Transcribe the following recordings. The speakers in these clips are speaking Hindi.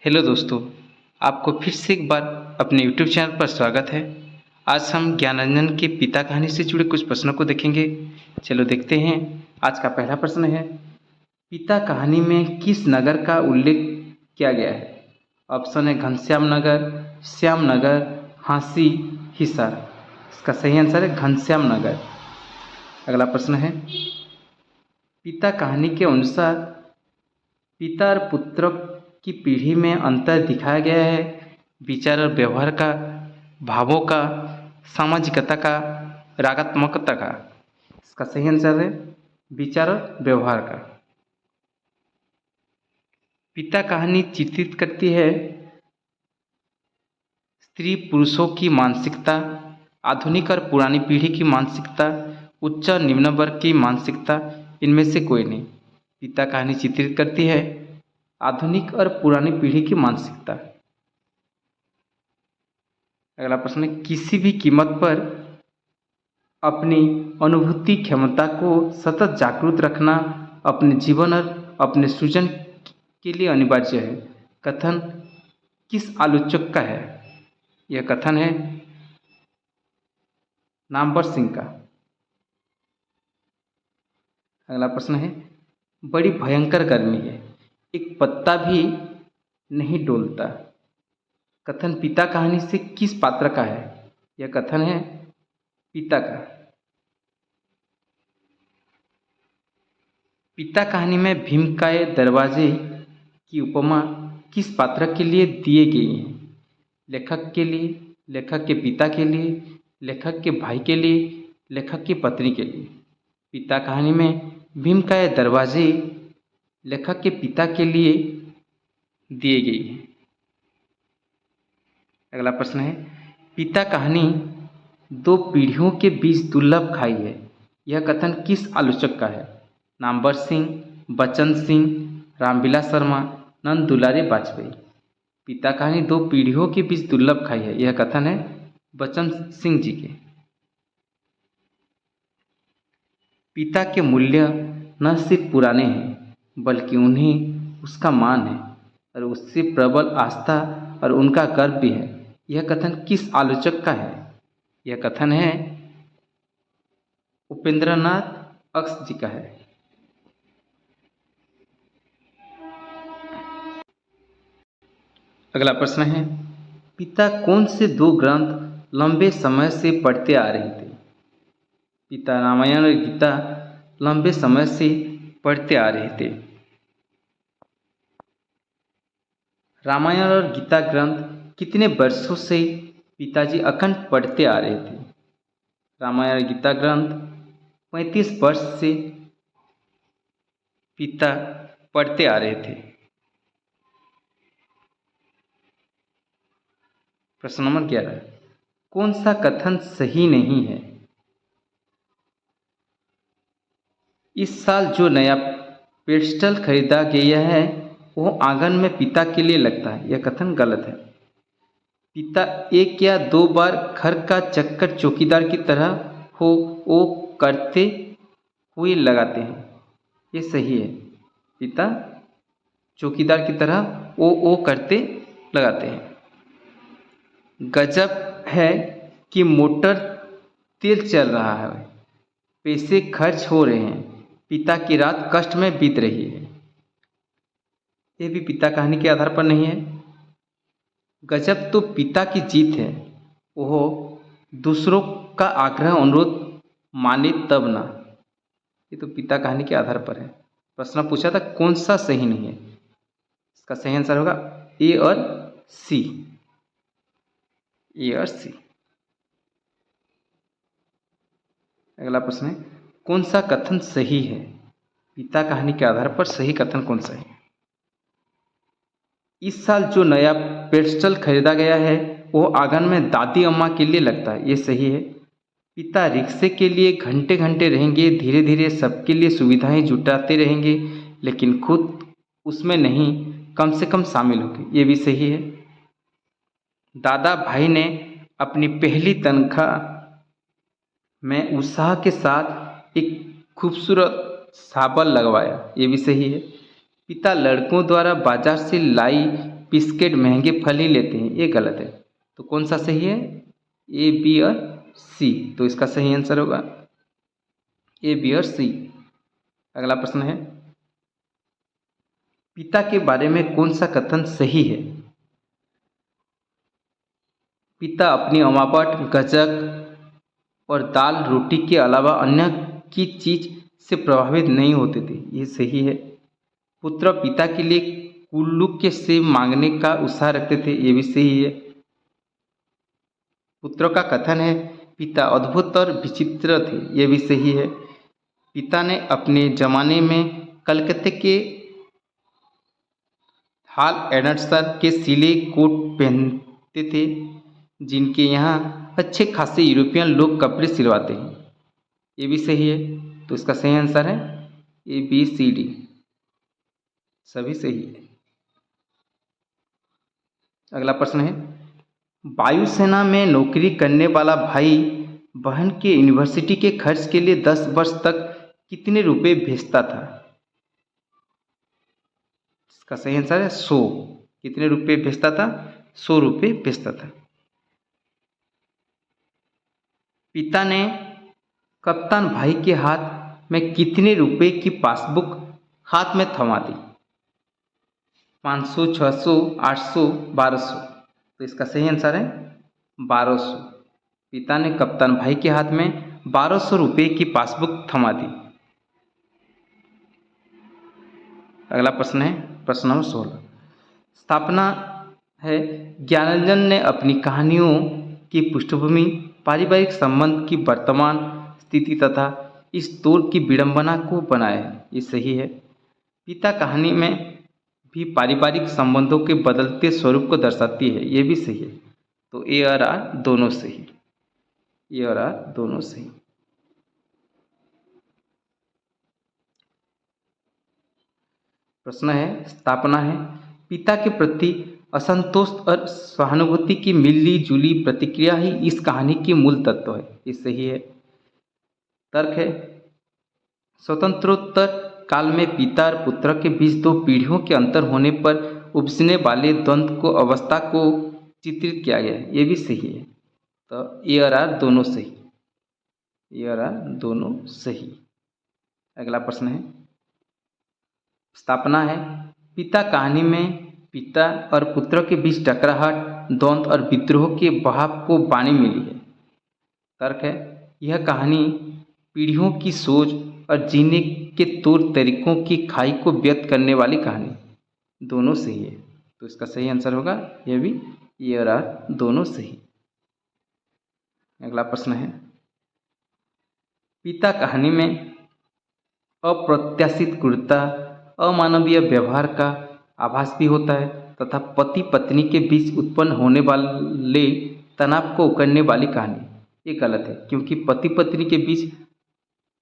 हेलो दोस्तों, आपको फिर से एक बार अपने YouTube चैनल पर स्वागत है। आज हम ज्ञानरंजन की पिता कहानी से जुड़े कुछ प्रश्नों को देखेंगे। चलो देखते हैं। आज का पहला प्रश्न है, पिता कहानी में किस नगर का उल्लेख किया गया है? ऑप्शन है घनश्याम नगर, श्याम नगर, हांसी, हिसार। इसका सही आंसर है घनश्याम नगर। अगला प्रश्न है, पिता कहानी के अनुसार पिता और पुत्र की पीढ़ी में अंतर दिखाया गया है। विचार और व्यवहार का, भावों का, सामाजिकता का, रागात्मकता का। इसका सही आंसर है विचार और व्यवहार का। पिता कहानी चित्रित करती है स्त्री पुरुषों की मानसिकता, आधुनिक और पुरानी पीढ़ी की मानसिकता, उच्च और निम्न वर्ग की मानसिकता। इनमें से कोई नहीं। पिता कहानी चित्रित करती है आधुनिक और पुरानी पीढ़ी की मानसिकता। अगला प्रश्न है, किसी भी कीमत पर अपनी अनुभूति क्षमता को सतत जागरूक रखना अपने जीवन और अपने सृजन के लिए अनिवार्य है। कथन किस आलोचक का है? यह कथन है नामवर सिंह का। अगला प्रश्न है, बड़ी भयंकर गर्मी है, एक पत्ता भी नहीं डोलता। कथन पिता कहानी से किस पात्र का है? यह कथन है पिता का। पिता कहानी में भीमकाय दरवाजे की उपमा किस पात्र के लिए दिए गई है? लेखक के लिए, लेखक के पिता के लिए, लेखक के भाई के लिए, लेखक की पत्नी के लिए। पिता कहानी में भीमकाय दरवाजे लेखक के पिता के लिए दिए गई है। अगला प्रश्न है, पिता कहानी दो पीढ़ियों के बीच दुर्लभ खाई है। यह कथन किस आलोचक का है? नामवर सिंह, बचन सिंह, रामविलास शर्मा, नंद दुलारी वाजपेयी। पिता कहानी दो पीढ़ियों के बीच दुर्लभ खाई है। यह कथन है बचन सिंह जी के। पिता के मूल्य न सिर्फ पुराने हैं बल्कि उन्हें उसका मान है और उससे प्रबल आस्था और उनका गर्व भी है। यह कथन किस आलोचक का है? यह कथन है उपेंद्रनाथ अक्ष जी का है। अगला प्रश्न है, पिता कौन से दो ग्रंथ लंबे समय से पढ़ते आ रहे थे? पिता रामायण और गीता लंबे समय से पढ़ते आ रहे थे। रामायण और गीता ग्रंथ कितने वर्षों से पिताजी अखंड पढ़ते आ रहे थे? रामायण और गीता ग्रंथ 35 वर्ष से पिता पढ़ते आ रहे थे। प्रश्न नंबर 11, कौन सा कथन सही नहीं है? इस साल जो नया पेस्टल खरीदा गया है वो आंगन में पिता के लिए लगता है। यह कथन गलत है। पिता एक या दो बार घर का चक्कर चौकीदार की तरह हो वो करते हुए लगाते हैं। ये सही है। पिता चौकीदार की तरह वो करते लगाते हैं। गजब है कि मोटर तेल चल रहा है, पैसे खर्च हो रहे हैं, पिता की रात कष्ट में बीत रही है। ये भी पिता कहानी के आधार पर नहीं है। गजब तो पिता की जीत है, वो दूसरों का आग्रह अनुरोध माने तब ना। ये तो पिता कहानी के आधार पर है। प्रश्न पूछा था कौन सा सही नहीं है? इसका सही आंसर होगा ए और सी। ए और सी। अगला प्रश्न है, कौन सा कथन सही है? पिता कहानी के आधार पर सही कथन कौन सा है? इस साल जो नया पेस्टल खरीदा गया है वो आंगन में दादी अम्मा के लिए लगता है। ये सही है। पिता रिक्शे के लिए घंटे घंटे रहेंगे, धीरे धीरे सबके लिए सुविधाएं जुटाते रहेंगे, लेकिन खुद उसमें नहीं कम से कम शामिल होंगे। ये भी सही है। दादा भाई ने अपनी पहली तनख्वाह में उत्साह के साथ एक खूबसूरत शाबल लगवाया। ये भी सही है। पिता लड़कों द्वारा बाजार से लाई बिस्किट महंगे फल ही लेते हैं, ये गलत है। तो कौन सा सही है? ए, बी और सी। तो इसका सही आंसर होगा ए, बी और सी। अगला प्रश्न है, पिता के बारे में कौन सा कथन सही है? पिता अपनी अमावट, गजक और दाल रोटी के अलावा अन्य की चीज से प्रभावित नहीं होते थे, ये सही है। पुत्र पिता के लिए कुल्लू के सेब मांगने का उत्साह रखते थे, ये भी सही है। पुत्र का कथन है, पिता अद्भुत और विचित्र थे, ये भी सही है। पिता ने अपने जमाने में कलकत्ते के हॉल एंडरसन के सिले कोट पहनते थे, जिनके यहाँ अच्छे खासे यूरोपियन लोग कपड़े सिलवाते हैं, ये भी सही है। तो इसका सही आंसर है ए, बी, सी, डी, सभी सही है। अगला प्रश्न है, वायुसेना में नौकरी करने वाला भाई बहन के यूनिवर्सिटी के खर्च के लिए 10 वर्ष तक कितने रुपए भेजता था? इसका सही आंसर है 100। कितने रुपए भेजता था? 100 रुपये भेजता था। पिता ने कप्तान भाई के हाथ में कितने रुपए की पासबुक हाथ में थमा दी? 500, 600, 800, 1200। तो इसका सही आंसर है 1200। पिता ने कप्तान भाई के हाथ में 1200 रुपये की पासबुक थमा दी। अगला प्रश्न है प्रश्न नंबर 16। स्थापना है, ज्ञानरंजन ने अपनी कहानियों की पृष्ठभूमि पारिवारिक संबंध की वर्तमान स्थिति तथा इस दौर की विडंबना को बनाया है, ये सही है। पिता कहानी में भी पारिवारिक संबंधों के बदलते स्वरूप को दर्शाती है, ये भी सही है। तो ए और आर दोनों सही, ए और आर दोनों सही। प्रश्न है, स्थापना है, पिता के प्रति असंतोष और सहानुभूति की मिली जुली प्रतिक्रिया ही इस कहानी की मूल तत्व है, ये सही है। तर्क है, स्वतंत्रोत्तर काल में पिता और पुत्र के बीच 2 पीढ़ियों के अंतर होने पर उपजने वाले द्वंद्व को अवस्था को चित्रित किया गया है, ये भी सही है। तो ए और आर दोनों सही, ए और आर दोनों सही। अगला प्रश्न है, स्थापना है, पिता कहानी में पिता और पुत्र के बीच टकराहट, द्वंद्व और विद्रोह के बहाव को वाणी मिली है। तर्क है, यह कहानी पीढ़ियों की सोच और जीने के तौर तरीकों की खाई को व्यक्त करने वाली कहानी, दोनों सही है। तो इसका सही आंसर होगा यह भी, ए और आर दोनों सही। अगला प्रश्न है, पिता कहानी में अप्रत्याशित क्रूरता, अमानवीय व्यवहार का आभास भी होता है तथा पति पत्नी के बीच उत्पन्न होने वाले तनाव को उकरने वाली कहानी, ये गलत है, क्योंकि पति पत्नी के बीच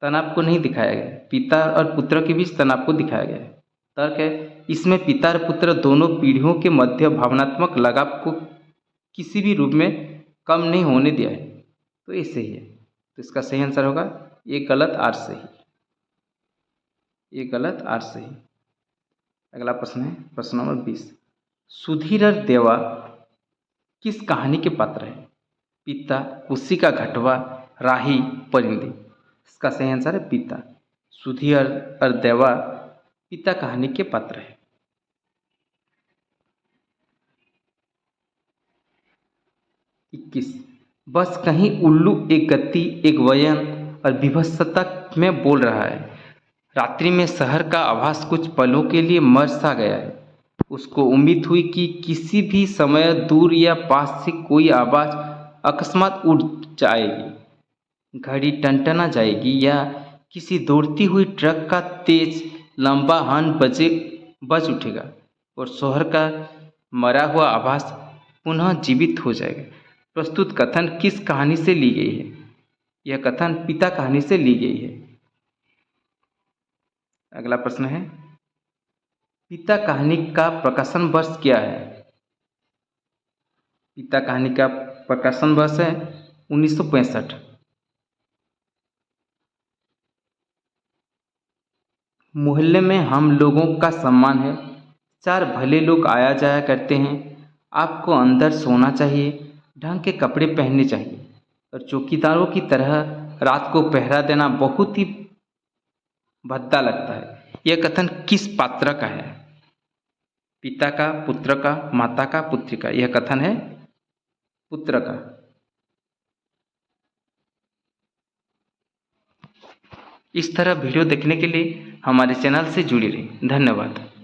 तनाव को नहीं दिखाया गया है, पिता और पुत्र के बीच तनाव को दिखाया गया है। तर्क है, इसमें पिता और पुत्र दोनों पीढ़ियों के मध्य भावनात्मक लगाव को किसी भी रूप में कम नहीं होने दिया है, तो ये सही है। तो इसका सही आंसर होगा ये गलत, आर सही, ये गलत, आर सही। अगला प्रश्न है प्रश्न नंबर 20। सुधीर और देवा किस कहानी के पात्र हैं? पिता, कुशी का घटवा, राही, परिंदे। इसका सही आंसर है पिता। सुधीर और देवा पिता कहानी के पात्र है। इक्कीस, बस कहीं उल्लू एक गति, एक वयन और विभत्सता में बोल रहा है। रात्रि में शहर का आभास कुछ पलों के लिए मर सा गया है। उसको उम्मीद हुई कि किसी भी समय दूर या पास से कोई आवाज अकस्मात उठ जाएगी, घड़ी टनटना जाएगी या किसी दौड़ती हुई ट्रक का तेज लंबा हॉर्न बज उठेगा और शहर का मरा हुआ आभास पुनः जीवित हो जाएगा। प्रस्तुत कथन किस कहानी से ली गई है? यह कथन पिता कहानी से ली गई है। अगला प्रश्न है, पिता कहानी का प्रकाशन वर्ष क्या है? पिता कहानी का प्रकाशन वर्ष है 1965। मोहल्ले में हम लोगों का सम्मान है, चार भले लोग आया जाया करते हैं। आपको अंदर सोना चाहिए, ढंग के कपड़े पहनने चाहिए और चौकीदारों की तरह रात को पहरा देना बहुत ही भद्दा लगता है। यह कथन किस पात्र का है? पिता का, पुत्र का, माता का, पुत्री का? यह कथन है पुत्र का। इस तरह वीडियो देखने के लिए हमारे चैनल से जुड़े रहें। धन्यवाद।